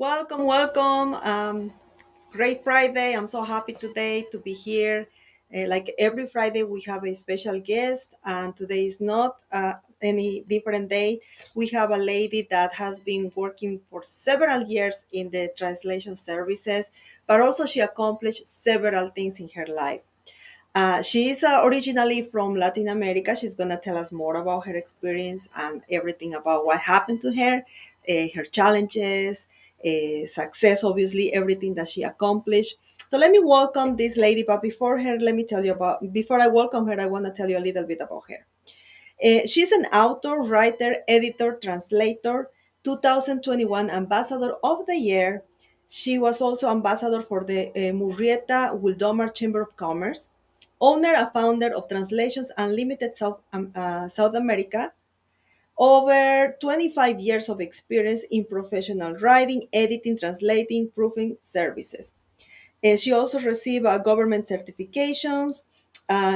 Welcome, welcome. Great Friday. I'm so happy today to be here. Like every Friday, we have a special guest, and today is not any different day. We have a lady that has been working for several years in the translation services, but also she accomplished several things in her life. She is originally from Latin America. She's going to tell us more about her experience and everything about what happened to her, her challenges, success, obviously, everything that she accomplished. So let me welcome this lady. But before I welcome her, I want to tell you a little bit about her. She's an author, writer, editor, translator, 2021 Ambassador of the Year. She was also ambassador for the Murrieta Wildomar Chamber of Commerce, owner and founder of Translations Unlimited South America, over 25 years of experience in professional writing, editing, translating, proofing services. She also received government certifications.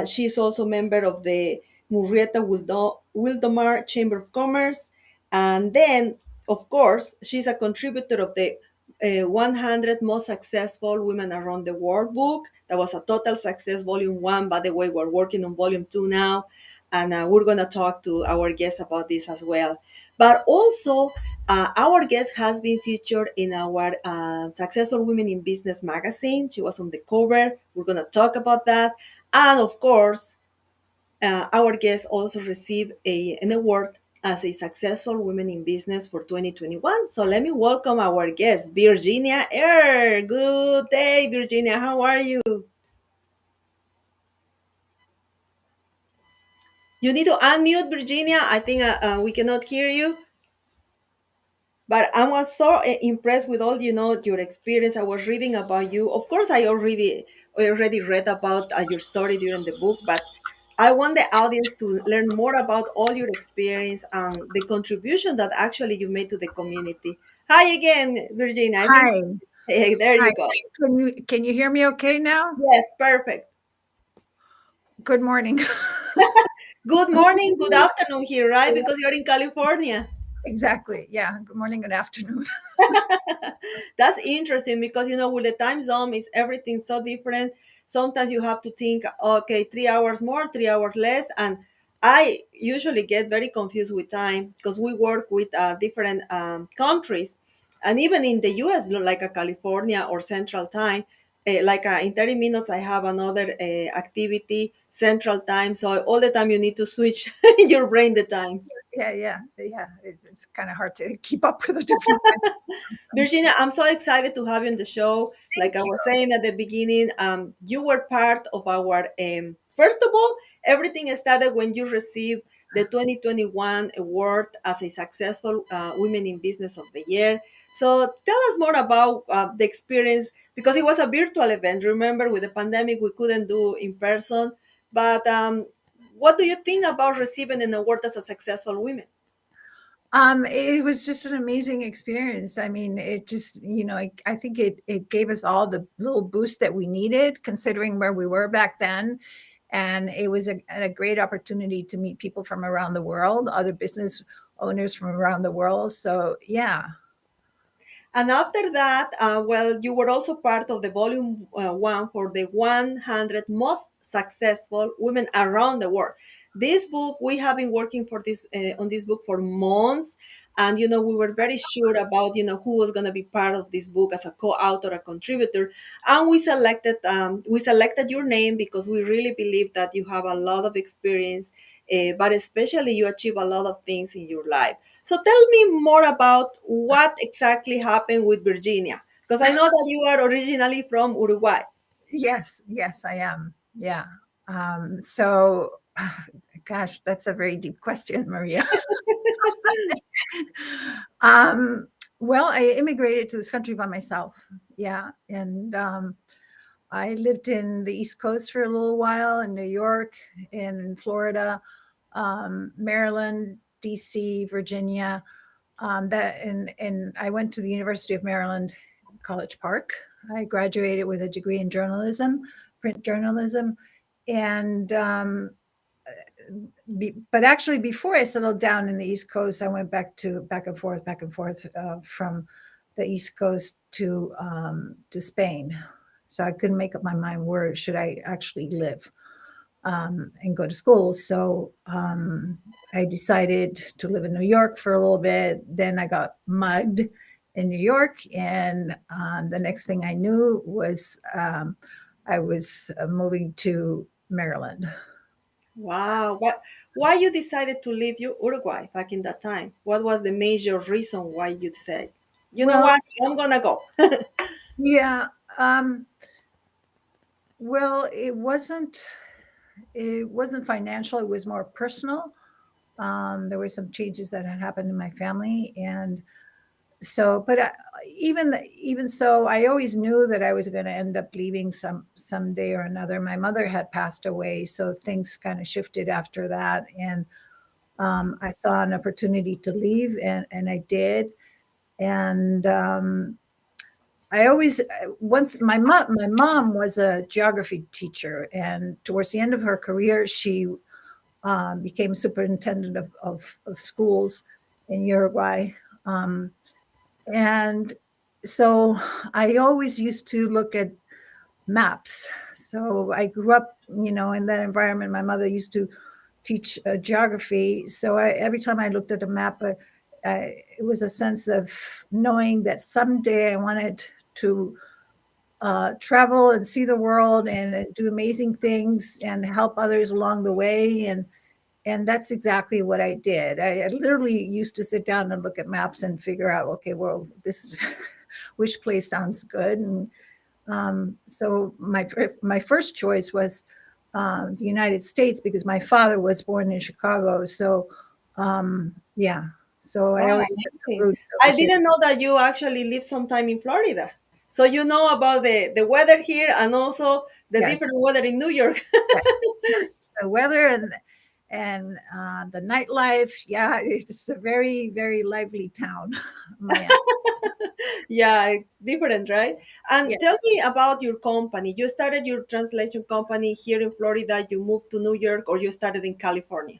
She's also a member of the Wildomar Chamber of Commerce. And then, of course, she's a contributor of the 100 Most Successful Women Around the World book. That was a total success, volume one. By the way, we're working on volume two now. And we're going to talk to our guests about this as well. But also, our guest has been featured in our Successful Women in Business magazine. She was on the cover. We're going to talk about that. And of course, our guest also received an award as a Successful Women in Business for 2021. So let me welcome our guest, Virginia Earl. Good day, Virginia. How are you? You need to unmute, Virginia. I think we cannot hear you. But I was so impressed with all your experience. I was reading about you. Of course, I already read about your story during the book, but I want the audience to learn more about all your experience and the contribution that actually you made to the community. Hi again, Virginia. I think Hi. hey, there Hi. you go. Can you hear me okay now? Yes, perfect. Good morning. Good morning, good afternoon here, right? Because you're in California. Exactly. Yeah. Good morning, good afternoon. That's interesting because with the time zone is everything so different. Sometimes you have to think, okay, 3 hours more, 3 hours less, and I usually get very confused with time because we work with different countries, and even in the U.S., like a California or Central Time. In 30 minutes, I have another activity, Central Time. So all the time you need to switch in your brain the times. Yeah. It's kind of hard to keep up with the different time zones. Virginia, I'm so excited to have you on the show. Like Thank I you. was saying at the beginning, you were part of our. First of all, everything started when you received the 2021 award as a successful Women in Business of the Year. So tell us more about the experience because it was a virtual event. Remember, with the pandemic, we couldn't do in person. But what do you think about receiving an award as a successful woman? It was just an amazing experience. I mean, it just, I think it gave us all the little boost that we needed, considering where we were back then. And it was a great opportunity to meet people from around the world, other business owners from around the world. So, yeah. And after that, well, you were also part of the volume one for the 100 most successful women around the world. This book, we have been working for this on this book for months, and we were very sure about who was going to be part of this book as a co-author, a contributor, and we selected your name because we really believe that you have a lot of experience, but especially you achieve a lot of things in your life. So tell me more about what exactly happened with Virginia, because I know that you are originally from Uruguay. Yes, I am. Yeah. So, gosh, that's a very deep question, Maria. um, well, I immigrated to this country by myself. Yeah. And I lived in the East Coast for a little while, in New York, in Florida, Maryland, DC, Virginia. And I went to the University of Maryland, College Park. I graduated with a degree in journalism, print journalism, and but actually before I settled down in the East Coast, I went back and forth from the East Coast to Spain. So I couldn't make up my mind where should I actually live and go to school. So I decided to live in New York for a little bit. Then I got mugged in New York, and the next thing I knew was I was moving to Maryland. Wow. Why you decided to leave Uruguay back in that time? What was the major reason why you said, you know Well, what, I'm gonna go? yeah. Um, well, it wasn't financial. It was more personal. There were some changes that had happened in my family, and so, but even so, I always knew that I was going to end up leaving someday or another. My mother had passed away, so things kind of shifted after that, and I saw an opportunity to leave, and I did. And I always my mom was a geography teacher, and towards the end of her career, she became superintendent of schools in Uruguay. Um, and so I always used to look at maps. So I grew up, in that environment. My mother used to teach geography. So every time I looked at a map, it was a sense of knowing that someday I wanted to travel and see the world and do amazing things and help others along the way. And that's exactly what I did. I literally used to sit down and look at maps and figure out, okay, well, this which place sounds good. And so my first choice was the United States because my father was born in Chicago. So yeah, so I Wow, always had some amazing. roots over I here. didn't know that you actually live sometime in Florida. So you know about the weather here and also the different Yes, weather in New York. yes, yes. The weather and the nightlife. Yeah, it's a very very lively town, Miami. Yeah, different, right? And Yes. tell me about your company. You started your translation company here in Florida, you moved to New York, or you started in California?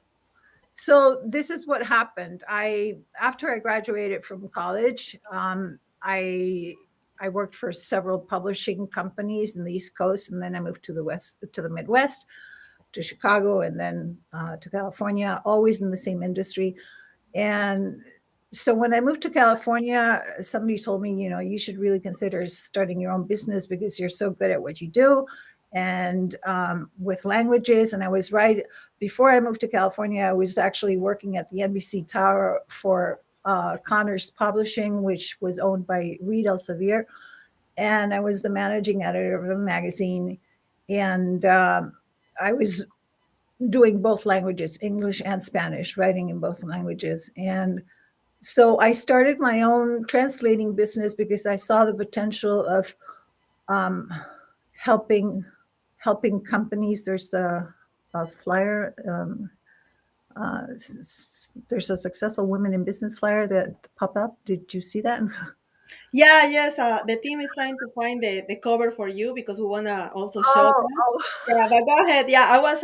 So this is what happened. After I graduated from college, I worked for several publishing companies in the East Coast, and then I moved to the Midwest, to Chicago, and then to California. Always in the same industry. And so when I moved to California, somebody told me, you should really consider starting your own business because you're so good at what you do. And with languages, and I was right. Before I moved to California, I was actually working at the NBC Tower for Connors Publishing, which was owned by Reed Elsevier. And I was the managing editor of the magazine. And I was doing both languages, English and Spanish, writing in both languages. And so I started my own translating business because I saw the potential of um, helping helping companies. There's a flyer. There's a successful women in business flyer that pop up. Did you see that? Yeah, yes. The team is trying to find the cover for you because we want to also show Oh, them. oh, Yeah, but go ahead. Yeah, I was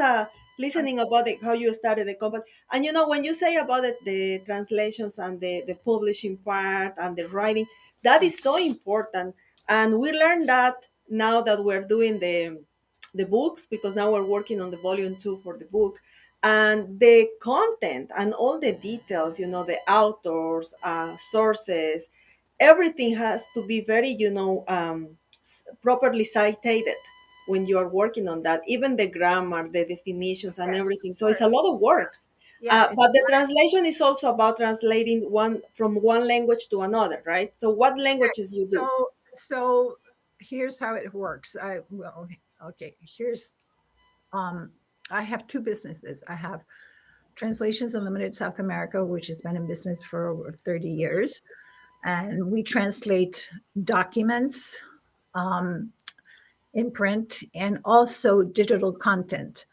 listening about how you started the company. And when you say about it, the translations and the publishing part and the writing, that is so important. And we learned that now that we're doing the books, because now we're working on the volume 2 for the book. And the content and all the details, the authors, sources, everything has to be very properly cited when you are working on that, even the grammar, the definitions, and yes, everything. of So it's course. a lot of work. Yeah, But the translation is also about translating one from one language to another, right? So what languages you do? so here's how it works. Okay. Um, I have two businesses. I have Translations Unlimited South America, which has been in business for over 30 years. And we translate documents um, in print and also digital content.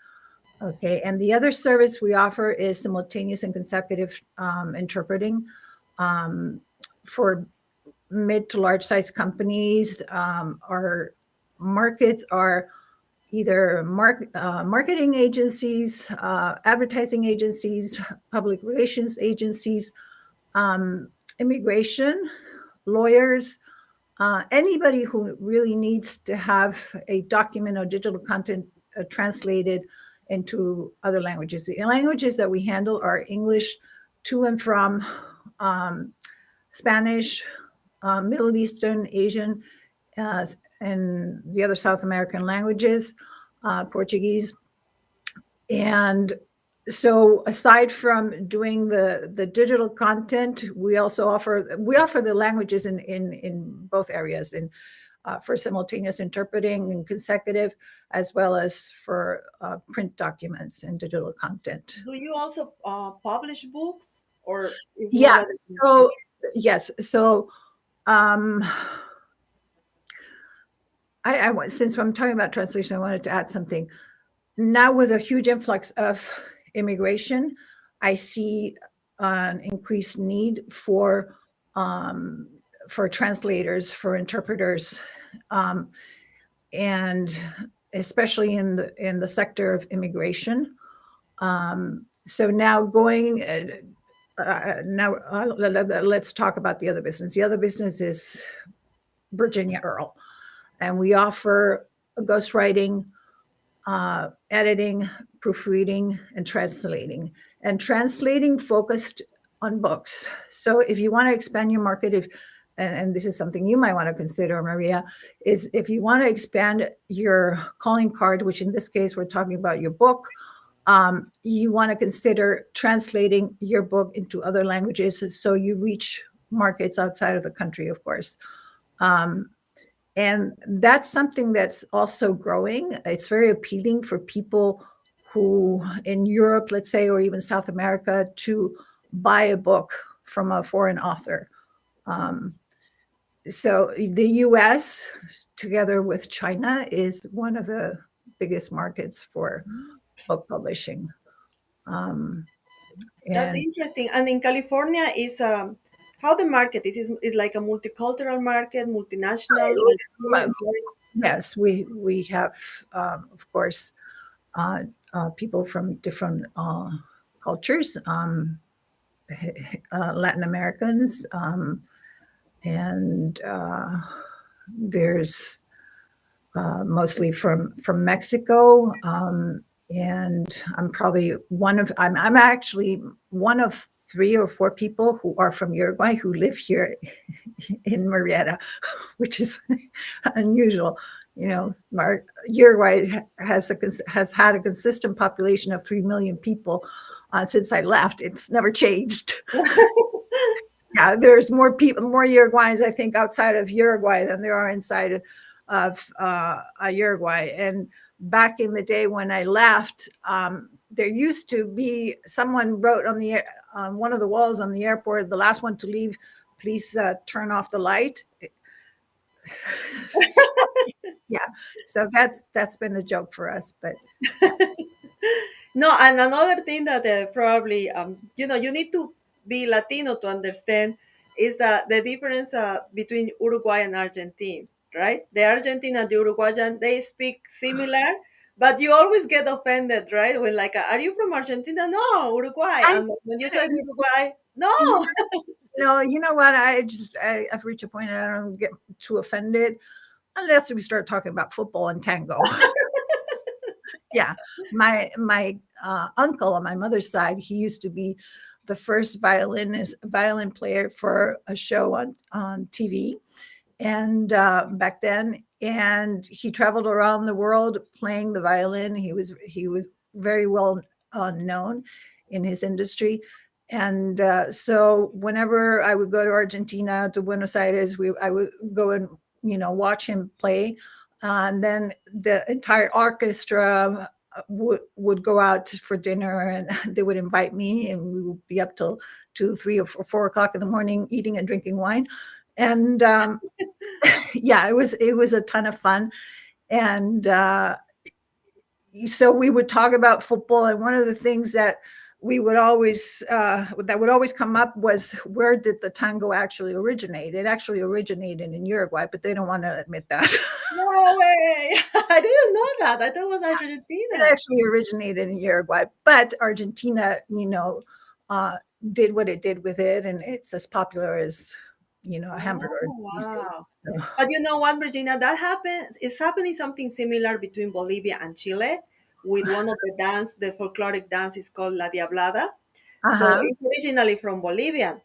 Okay. And the other service we offer is simultaneous and consecutive interpreting um, for mid to large size companies. Our markets are either marketing agencies, advertising agencies, public relations agencies, immigration, lawyers, anybody who really needs to have a document or digital content translated into other languages. The languages that we handle are English to and from, um, Spanish, Middle Eastern, Asian, uh, and the other South American languages, Portuguese. And so aside from doing the digital content, we also offer the languages in both areas, in for simultaneous interpreting and consecutive, as well as for print documents and digital content. Do you also publish books, or is more Yeah. like? So yes. So um, since I'm talking about translation, I wanted to add something. Now, with a huge influx of immigration, I see an increased need um, for translators, for interpreters, um, and especially in the sector of immigration. So now going now let's talk about the other business. The other business is Virginia Earl, and we offer ghostwriting, editing, proofreading, and translating. And translating focused on books. So if you want to expand your market, if and this is something you might want to consider, Maria, is if you want to expand your calling card, which in this case we're talking about your book, you want to consider translating your book into other languages so you reach markets outside of the country, of course. Um, and that's something that's also growing. It's very appealing for people who in Europe, let's say, or even South America, to buy a book from a foreign author. Um, so the US, together with China, is one of the biggest markets for book publishing. Um, That's and interesting. And in California, is how the market is like a multicultural market, multinational, like yes, we have, of course, uh, people from different cultures, Latin Americans, and there's mostly from Mexico. And I'm actually one of 3 or 4 people who are from Uruguay who live here in Murrieta, which is unusual. You know, Uruguay has had a consistent population of 3 million people since I left. It's never changed. Yeah, there's more people, more Uruguayans, I think, outside of Uruguay than there are inside of Uruguay. And back in the day when I left, there used to be someone wrote on one of the walls on the airport, "The last one to leave, please turn off the light." Yeah, so that's been a joke for us, but yeah. no. And another thing that probably you need to be Latino to understand is that the difference between Uruguay and Argentina, right? The Argentine and the Uruguayan, they speak similar, but you always get offended, right? When like, are you from Argentina? No, Uruguay. I, And when you say Uruguay, no. you know, you know what? I've reached a point I don't get too offended unless we start talking about football and tango. Yeah, my uncle on my mother's side, he used to be the first violin player for a show on TV, and back then, and he traveled around the world playing the violin. He was very well known in his industry. And so whenever I would go to Argentina, to Buenos Aires, I would go and watch him play. And then the entire orchestra would go out for dinner, and they would invite me, and we would be up till 2, 3, or 4 o'clock in the morning eating and drinking wine. And yeah, it was a ton of fun. And so we would talk about football, and one of the things that would always come up was, where did the tango actually originate? It actually originated in Uruguay, but they don't want to admit that. No way. I didn't know that. I thought it was It Argentina. actually originated in Uruguay, but Argentina, did what it did with it, and it's as popular as a Oh, hamburger these days. wow. So, But you know what, Virginia, that happens, it's happening something similar between Bolivia and Chile with one of the dance, the folkloric dance is called La Diablada. So uh-huh. it's originally from Bolivia,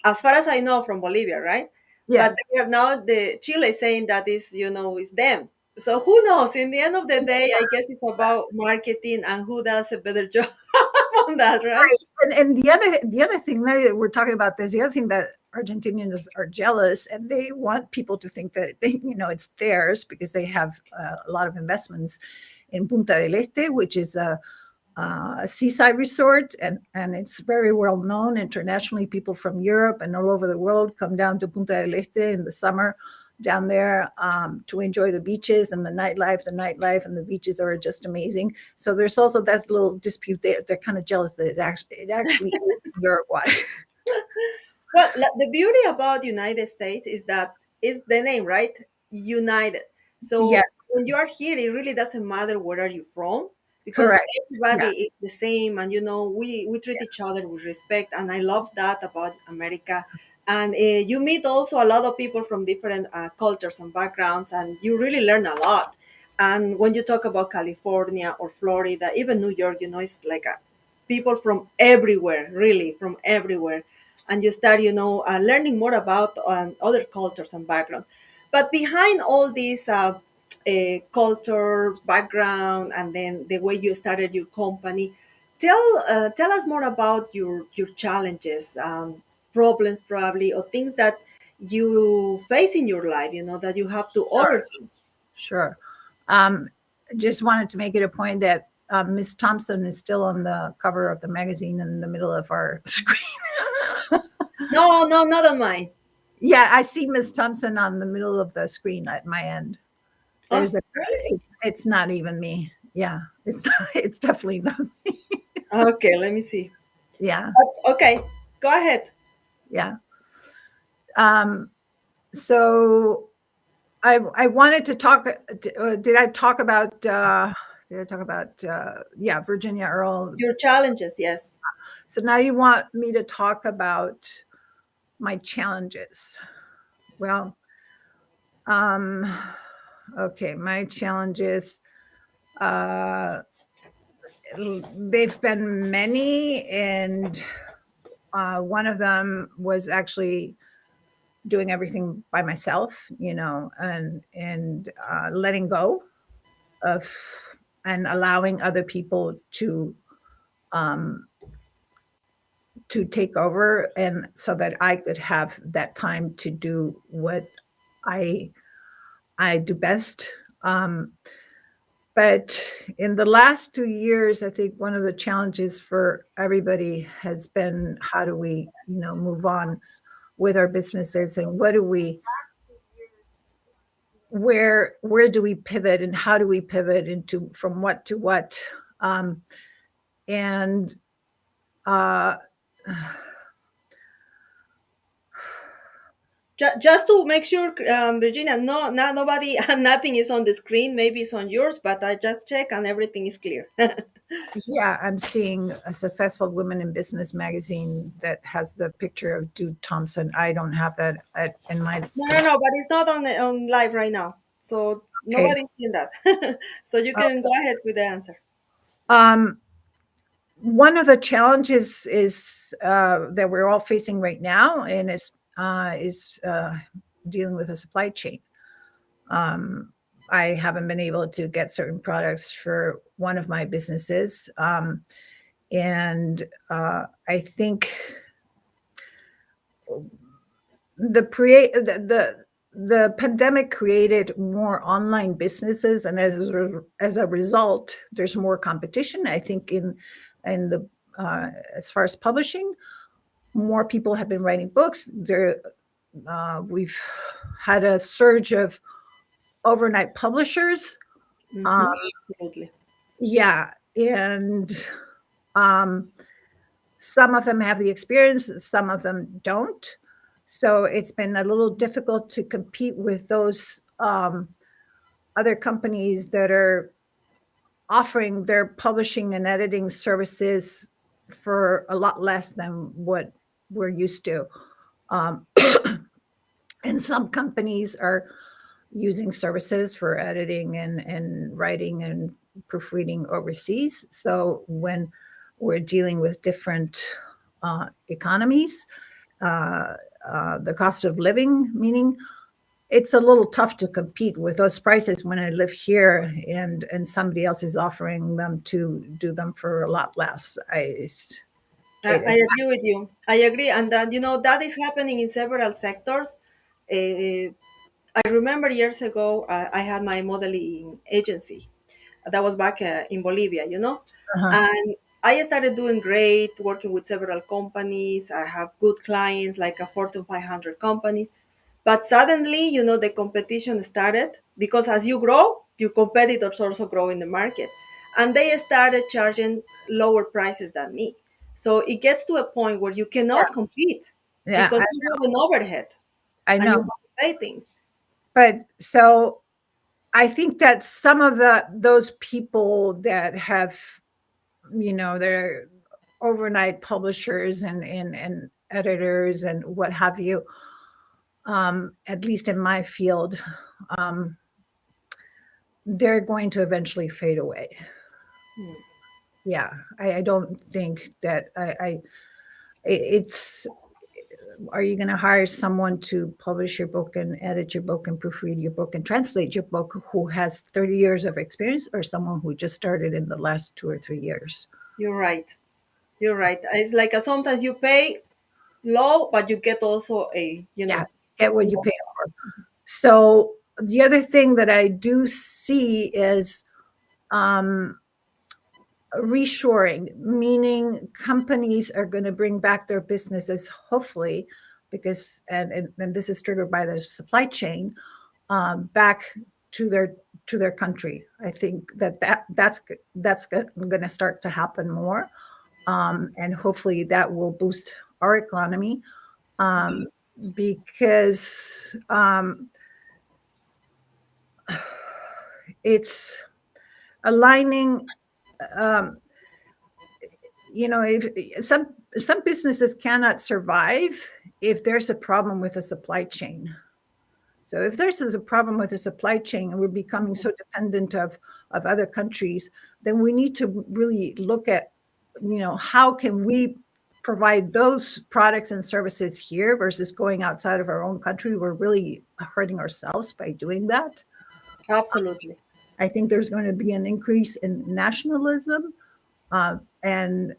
as far as I know, from Bolivia, right? Yeah. But they are now the Chile saying that is, is them. So who knows? In the end of the day, I guess it's about marketing and who does a better job on that, right? Right. And the other thing that we're talking about this, the other thing that Argentinians are jealous, and they want people to think that it's theirs because they have a lot of investments in Punta del Este, which is a seaside resort, and it's very well known internationally. People from Europe and all over the world come down to Punta del Este in the summer down there to enjoy the beaches and the nightlife. The nightlife and the beaches are just amazing. So there's also that little dispute. They're kind of jealous that it actually is Uruguay. Well, the beauty about United States is that is the name, right? United. So Yes, when you are here, it really doesn't matter where are you from because correct. everybody Yeah, is the same, and we treat each other with respect, and I love that about America. And you meet also a lot of people from different cultures and backgrounds, and you really learn a lot. And when you talk about California or Florida, even New York, it's like people from everywhere, really from everywhere, and you start learning more about other cultures and backgrounds. But behind all these culture background and then the way you started your company, tell us more about your challenges, problems probably, or things that you face in your life, that you have to sure, overcome. sure. Um, just wanted to make it a point that Miss Thompson is still on the cover of the magazine in the middle of our screen. No, no, not on mine. Yeah, I see Miss Thompson on the middle of the screen at my end. Oh, There's a really? it's not even me. Yeah, it's it's definitely not me. Okay, let me see. Yeah, Okay, go ahead. yeah. Um, so I wanted to talk. Did I talk about? Did I talk about? Yeah, Virginia Earl. Your challenges, yes. So now you want me to talk about my challenges. Well, um, okay, my challenges. Uh, they've been many, and one of them was actually doing everything by myself, and letting go of and allowing other people um, to take over, and so that I could have that time to do what I I do best. But in the last 2 years, I think one of the challenges for everybody has been how do we, move on with our businesses, and what do we where do we pivot, and how do we pivot into from what to what, and uh Just to make sure, Virginia, no, nobody, nothing is on the screen. Maybe it's on yours, but I just check and everything is clear. No, yeah, I'm seeing a Successful Women in Business magazine that has the picture of Dude Thompson. I don't have that in my no, no, but it's not on live right now, so okay. nobody's seen that. So you Uh, can go ahead with the answer. um one of the challenges is that we're all facing right now, and is dealing with a supply chain. Um, I haven't been able to get certain products for one of my businesses, and I think the pandemic created more online businesses, and as a result, there's more competition. I think in the as far as publishing, more people have been writing books. We've had a surge of overnight publishers. Uh, Mm-hmm. Absolutely. yeah, and um, some of them have the experience, some of them don't. So it's been a little difficult to compete with those other companies that are offering their publishing and editing services for a lot less than what we're used to. Um, And some companies are using services for editing and writing and proofreading overseas. So when we're dealing with different economies, uh, the cost of living, meaning it's a little tough to compete with those prices when I live here and somebody else is offering them to do them for a lot less. I agree with you. I agree, and that that is happening in several sectors. Uh, I remember years ago, I had my modeling agency. That was back in Bolivia, uh-huh. and I started doing great, working with several companies. I have good clients, like a Fortune 500 companies. But suddenly, the competition started because as you grow, your competitors also grow in the market. And they started charging lower prices than me. So it gets to a point where you cannot compete Yeah, because you have an overhead I and you know. have to pay things. But so I think that some of those people that have, they're overnight publishers and editors and what have you, at least in my field, um, they're going to eventually fade away. Hmm. Yeah, I don't think that it's. Are you going to hire someone to publish your book and edit your book and proofread your book and translate your book who has 30 years of experience, or someone who just started in the last 2 or 3 years? You're right. You're right. It's like sometimes you pay low, but you get also Yeah, get what you more. pay for. So the other thing that I do see is um, reshoring, meaning companies are going to bring back their businesses, hopefully, because and this is triggered by the supply chain, back to their country. I think that's going to start to happen more, and hopefully that will boost our economy, um, because it's aligning. Um, if some businesses cannot survive if there's a problem with the supply chain. So if there's a problem with the supply chain and we're becoming so dependent of other countries, then we need to really look at, how can we provide those products and services here versus going outside of our own country. We're really hurting ourselves by doing that. Absolutely. I think there's going to be an increase in nationalism, and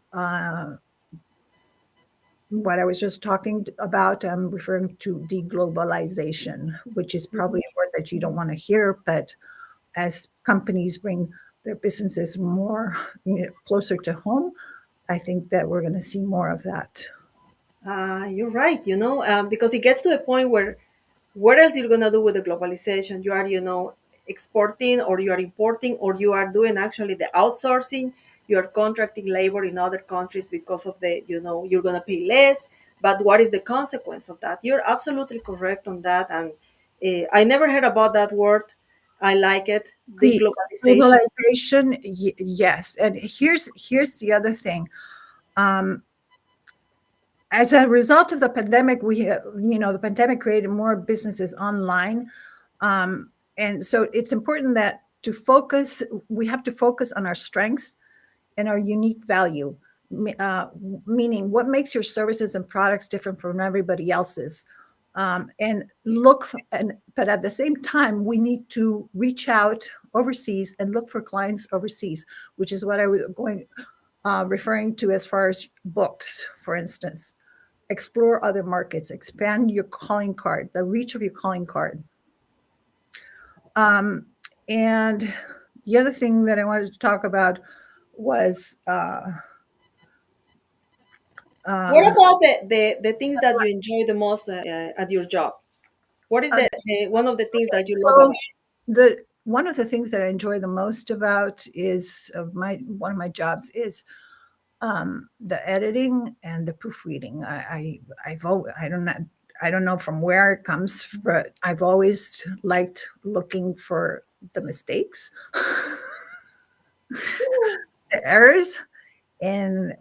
what I was just talking about, I'm referring to deglobalization, which is probably a word that you don't want to hear, but as companies bring their businesses more, closer to home, I think that we're going to see more of that. You're right, because it gets to a point where what else you're gonna do with the globalization? You are, exporting or you are importing or you are doing actually the outsourcing. You are contracting labor in other countries because of you're gonna pay less. But what is the consequence of that? You're absolutely correct on that, and I never heard about that word. I like it, the The globalization. globalization, yes, and here's the other thing. Um, as a result of the pandemic, the pandemic created more businesses online, and so it's important that we have to focus on our strengths and our unique value, uh, meaning what makes your services and products different from everybody else's. And but at the same time, we need to reach out overseas and look for clients overseas, which is what I was referring to as far as books, for instance. Explore other markets, expand your calling card, the reach of your calling card. Um, and the other thing that I wanted to talk about was What um, about the things that you enjoy the most at your job? What is uh, the one of the things that you love so about? the one of the things that I enjoy the most about is of my one of my jobs is the editing and the proofreading. I don't know from where it comes, but I've always liked looking for the mistakes, the errors, and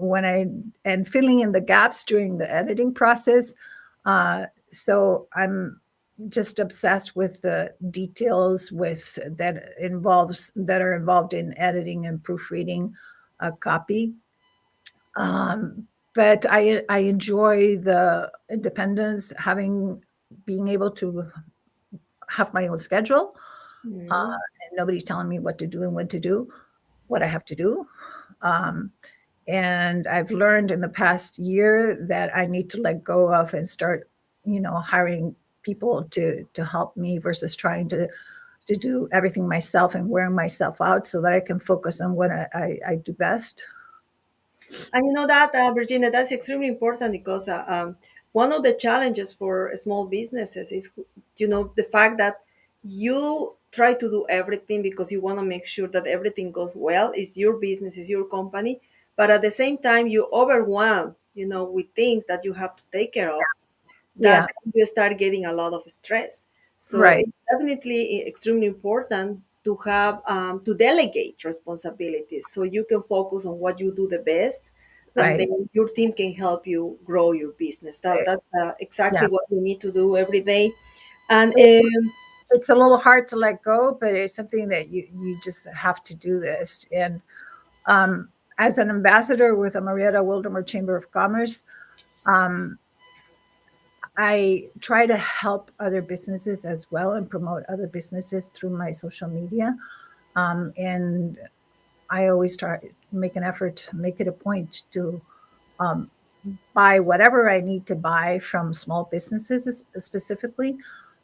filling in the gaps during the editing process. So I'm just obsessed with the details with that are involved in editing and proofreading a copy. But I enjoy the independence, having being able to have my own schedule, Mm. and nobody telling me what to do and when to do what I have to do. Um, and I've learned in the past year that I need to let go of and start, hiring people to help me versus trying to do everything myself and wearing myself out so that I can focus on what I do best. And you know that, Virginia, that's extremely important because one of the challenges for small businesses is, the fact that you try to do everything because you want to make sure that everything goes well. It's your business, it's your company, but at the same time, you overwhelm, with things that you have to take care of, that Yeah, you start getting a lot of stress. So right, it's definitely extremely important to have to delegate responsibilities so you can focus on what you do the best, and right. then your team can help you grow your business. That's exactly Yeah. what we need to do every day. And It's a little hard to let go, but it's something that you just have to do this. And um, as an ambassador with the Murrieta Wildomar Chamber of Commerce, um, I try to help other businesses as well and promote other businesses through my social media. And I always try make an effort, make it a point to um, buy whatever I need to buy from small businesses specifically.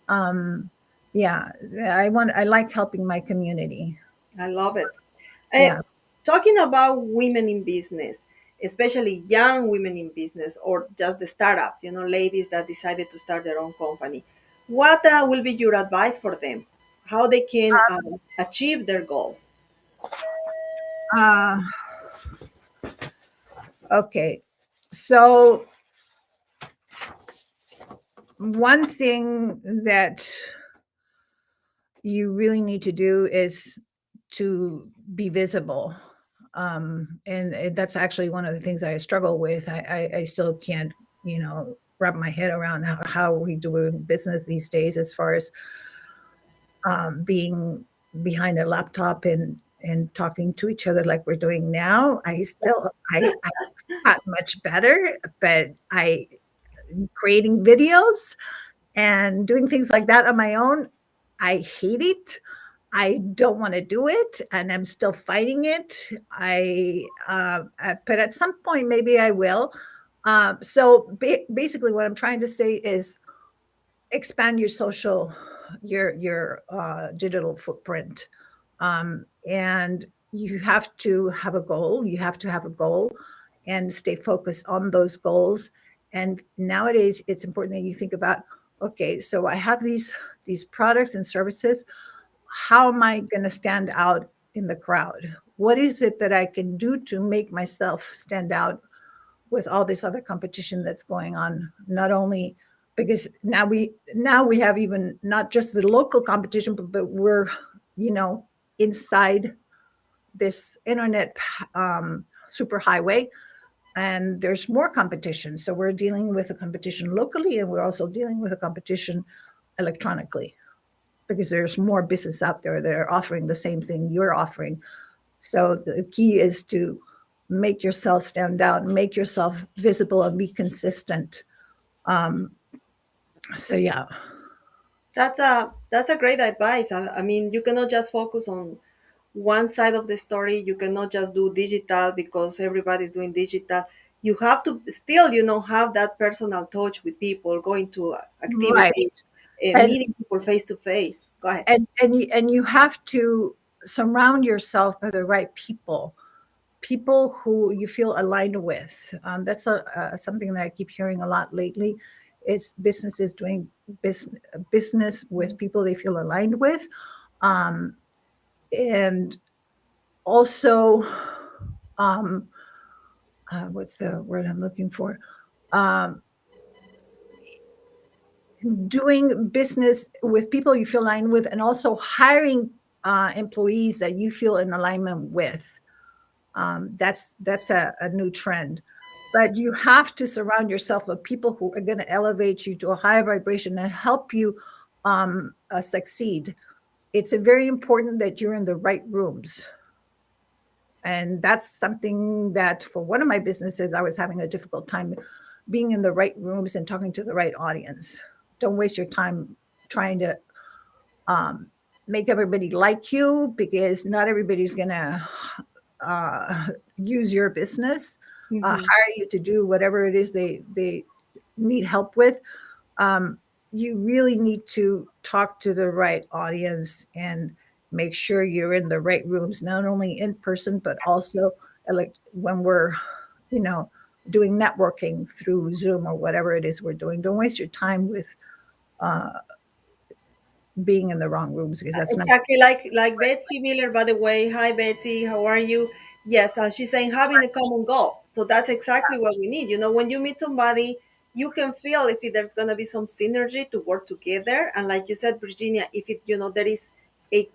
Um, yeah, I like helping my community. I love it. Uh, Yeah. Talking about women in business, especially young women in business or just the startups, ladies that decided to start their own company, what will be your advice for them? How they can achieve their goals? Uh, okay. So one thing that you really need to do is to be visible. And that's actually one of the things that I struggle with. I still can't, wrap my head around how we do business these days as far as being behind a laptop and talking to each other like we're doing now. I got much better, but I creating videos and doing things like that on my own, I hate it. I don't want to do it, and I'm still fighting it. But at some point, maybe I will. Basically, what I'm trying to say is expand your your digital footprint, and you have to have a goal. You have to have a goal, and stay focused on those goals. And nowadays, it's important that you think about, okay, so I have these products and services. How am I going to stand out in the crowd? What is it that I can do to make myself stand out with all this other competition that's going on? Not only because now we have even not just the local competition, but we're, you know, inside this internet superhighway, and there's more competition. So we're dealing with a competition locally, and we're also dealing with a competition electronically, because there's more business out there that are offering the same thing you're offering. So the key is to make yourself stand out, make yourself visible, and be consistent. Um, so yeah, That's a great advice. I mean, you cannot just focus on one side of the story. You cannot just do digital because everybody's doing digital. You have to still, have that personal touch with people, going to right. activities, And meeting people face to face. Go ahead. and you have to surround yourself by the right people who you feel aligned with. That's something that I keep hearing a lot lately. It's businesses doing business with people they feel aligned with, um, and also, um, what's the word I'm looking for? Um, Doing business with people you feel aligned with, and also hiring employees that you feel in alignment with. That's a new trend. But you have to surround yourself with people who are going to elevate you to a higher vibration and help you succeed, it's very important that you're in the right rooms. And that's something that for one of my businesses, I was having a difficult time being in the right rooms and talking to the right audience. Don't waste your time trying to make everybody like you, because not everybody's going to use your business, Mm-hmm. hire you to do whatever it is they need help with. You really need to talk to the right audience and make sure you're in the right rooms, not only in person, but also like when we're, you know, doing networking through Zoom or whatever it is we're doing. Don't waste your time with being in the wrong rooms, because that's not Exactly, like Betsy Miller, by the way. Hi, Betsy. How are you? Yes, she's saying having a common goal. So that's exactly what we need. When you meet somebody, you can feel if there's gonna be some synergy to work together. And like you said, Virginia, if there is a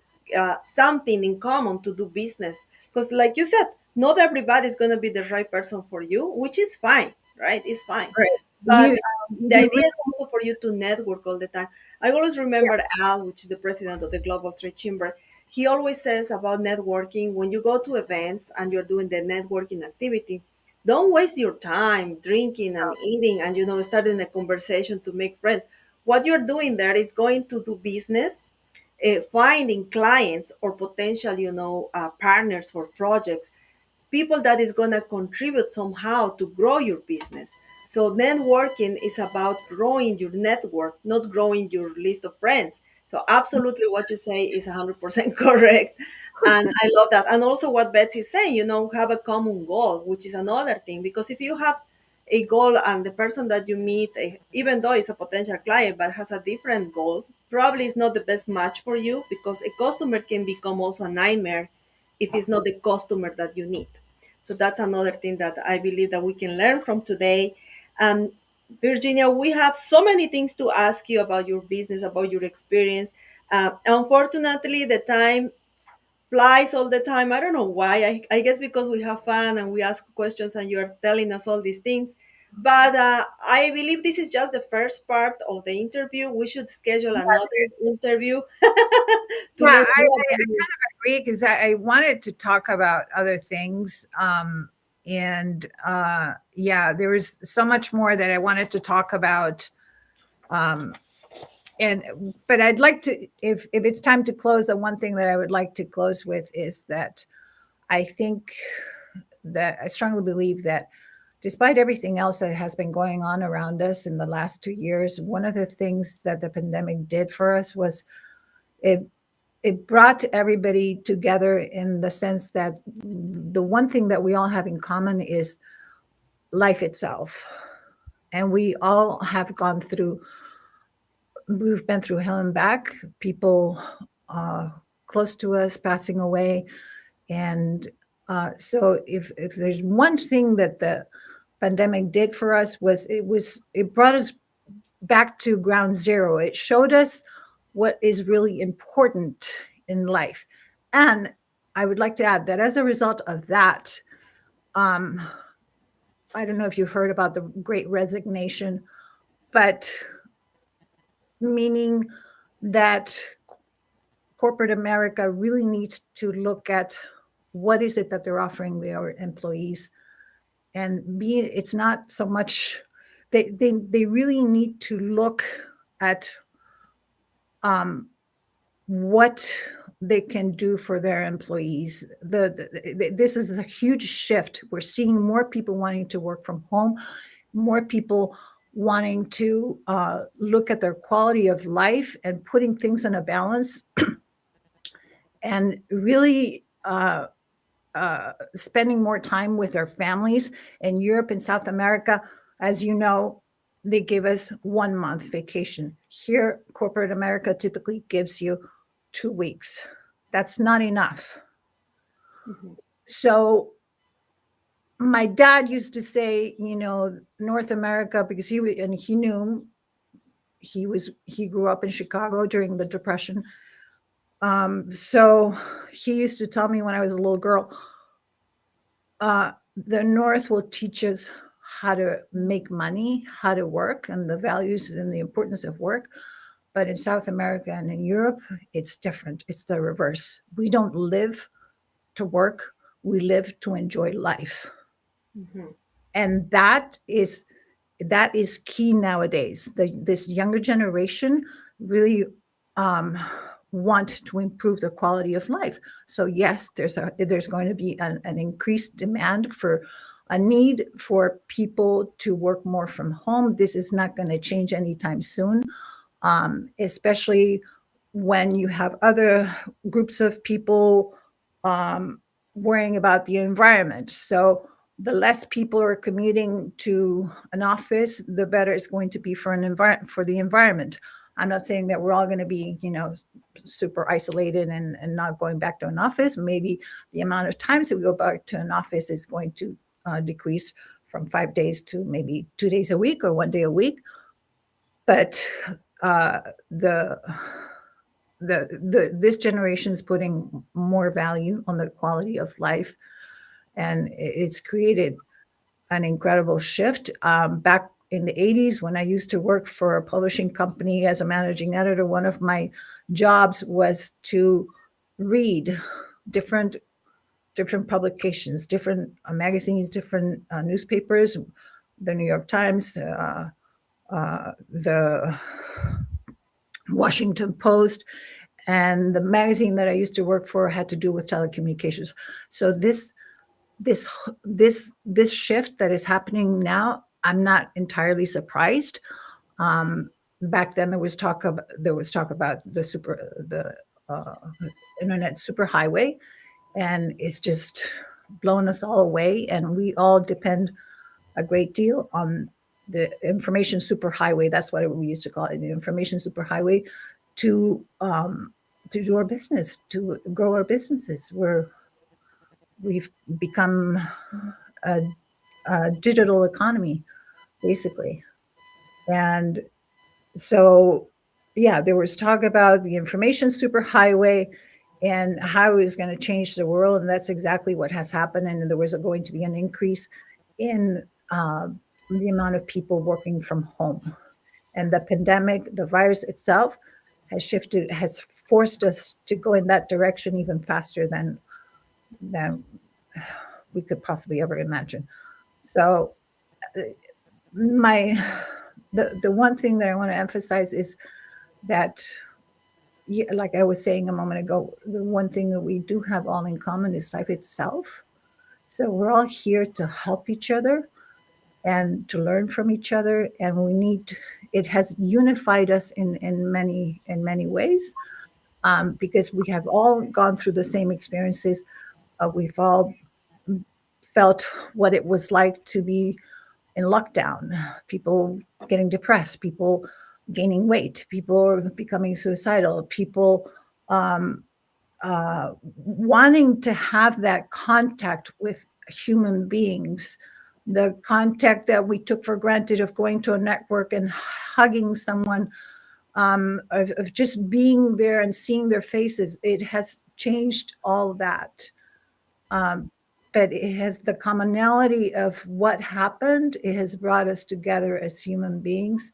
something in common to do business, because like you said, not everybody's gonna be the right person for you, which is fine, right? It's fine. right. But the You idea really, is also for you to network all the time. I always remember Al, which is the president of the Global Trade Chamber. He always says about networking, when you go to events and you're doing the networking activity, don't waste your time drinking and eating and starting a conversation to make friends. What you're doing there is going to do business, finding clients or potential partners for projects, people that is going to contribute somehow to grow your business. So networking is about growing your network, not growing your list of friends. So absolutely what you say is 100% correct. And I love that. And also what Betsy is saying, have a common goal, which is another thing. Because if you have a goal and the person that you meet, even though it's a potential client but has a different goal, probably is not the best match for you, because a customer can become also a nightmare if it's not the customer that you need. So that's another thing that I believe that we can learn from today. Um, Virginia, we have so many things to ask you about your business, about your experience. Unfortunately, the time flies all the time. I don't know why. I guess because we have fun and we ask questions and you are telling us all these things. But I believe this is just the first part of the interview. We should schedule another interview to yeah, learn more I about you. agree, because I wanted to talk about other things. And yeah, there was so much more that I wanted to talk about. Um, and but I'd like to, if it's time to close, the one thing that I would like to close with is that I think that I strongly believe that despite everything else that has been going on around us in the last 2 years, one of the things that the pandemic did for us was it it brought everybody together in the sense that the one thing that we all have in common is life itself. And we all have gone through, we've been through hell and back, people uh, close to us passing away. And so if there's one thing that the pandemic did for us, it brought us back to ground zero. It showed us what is really important in life. And I would like to add that as a result of that, um, I don't know if you've heard about the great resignation, but meaning that corporate America really needs to look at what is it that they're offering their employees, and it's not so much, they really need to look at um, what they can do for their employees. This is a huge shift. We're seeing more people wanting to work from home, more people wanting to look at their quality of life and putting things in a balance, and really spending more time with their families. In Europe and South America, as you know, they give us 1 month vacation. Here, corporate America typically gives you 2 weeks. That's not enough. Mhm. So my dad used to say, North America, because and he knew, he grew up in Chicago during the Depression. So he used to tell me when I was a little girl, the North will teach us how to make money, how to work, and the values and the importance of work. But in South America and in Europe, it's different. It's the reverse. We don't live to work, we live to enjoy life. Mhm. And that is key nowadays. This younger generation really um, want to improve the quality of life. So yes, there's going to be an increased demand for a need for people to work more from home. This is not going to change anytime soon, especially when you have other groups of people um, worrying about the environment. So the less people are commuting to an office, the better it's going to be for for the environment. I'm not saying that we're all going to be, super isolated and not going back to an office. Maybe the amount of times that we go back to an office is going to decrease from 5 days to maybe 2 days a week or one day a week. But uh, the this generation is putting more value on the quality of life, and it's created an incredible shift. Back in the 80s, when I used to work for a publishing company as a managing editor, one of my jobs was to read different different publications, different magazines, different newspapers, the New York Times, the Washington Post, and the magazine that I used to work for had to do with telecommunications. So this this shift that is happening now, I'm not entirely surprised. Um, Back then, there was talk about the uh, internet superhighway, and it's just blown us all away, and we all depend a great deal on the information superhighway. That's what we used to call it, the information superhighway, to um, to do our business, to grow our businesses. We've become a, a digital economy, basically, and so yeah, there was talk about the information superhighway and how it was going to change the world, and that's exactly what has happened. And there was going to be an increase in the amount of people working from home. And the pandemic, the virus itself, has forced us to go in that direction even faster than we could possibly ever imagine. So my the one thing that I want to emphasize is that, yeah, like I was saying a moment ago, the one thing that we do have all in common is life itself. So we're all here to help each other and to learn from each other, and it has unified us in many ways, because we have all gone through the same experiences. We've all felt what it was like to be in lockdown, people getting depressed, people gaining weight, people becoming suicidal, people um, wanting to have that contact with human beings, the contact that we took for granted of going to a network and hugging someone, of just being there and seeing their faces. It has changed all that. Um, but it has the commonality of what happened. It has brought us together as human beings,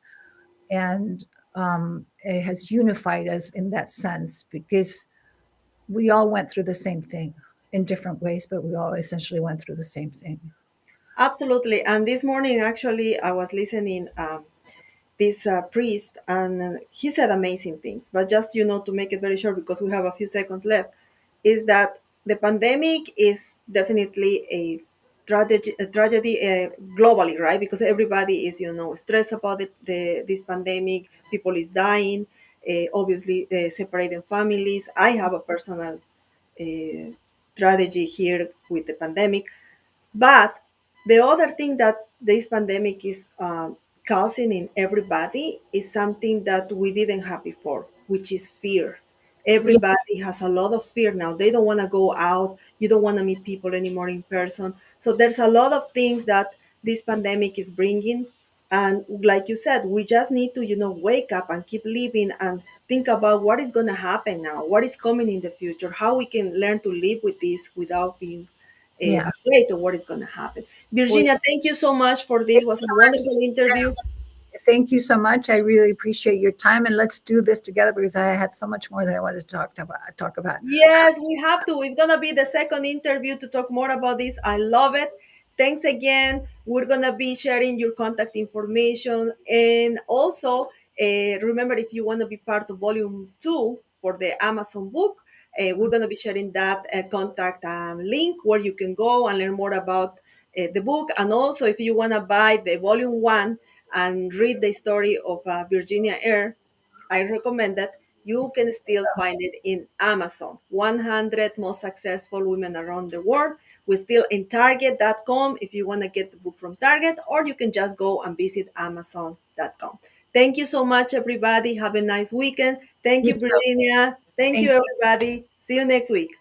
and it has unified us in that sense, because we all went through the same thing in different ways, but we all essentially went through the same thing. Absolutely. And this morning, actually, I was listening this priest, and he said amazing things. But just to make it very short, because we have a few seconds left, is that the pandemic is definitely a tragedy globally, right? Because everybody is stressed about this pandemic. People is dying, obviously separating families. I have a personal uh, strategy here with the pandemic, but the other thing that this pandemic is causing in everybody is something that we didn't have before, which is fear. Yeah, Everybody has a lot of fear now. They don't want to go out. You don't want to meet people anymore in person. So there's a lot of things that this pandemic is bringing. And like you said, we just need to, wake up and keep living and think about what is going to happen now, what is coming in the future, how we can learn to live with this without being yeah. afraid of what is going to happen. Well, Virginia, thank you so much for this. It was a wonderful interview. Thank you so much. I really appreciate your time, and let's do this together because I had so much more that I wanted to talk about. Yes, we have to. It's gonna be the second interview to talk more about this. I love it. Thanks again. We're gonna be sharing your contact information, and also remember, if you want to be part of Volume 2 for the Amazon book, we're gonna be sharing that contact link where you can go and learn more about the book. And also, if you want to buy the Volume 1 and read the story of Virginia Earl, I recommend that you can still find it in Amazon. 100 most successful women around the world. We're still in Target.com if you want to get the book from Target, or you can just go and visit Amazon.com. Thank you so much, everybody. Have a nice weekend. Thank You you, too. Virginia. Thank you, Thank you. everybody. See you next week.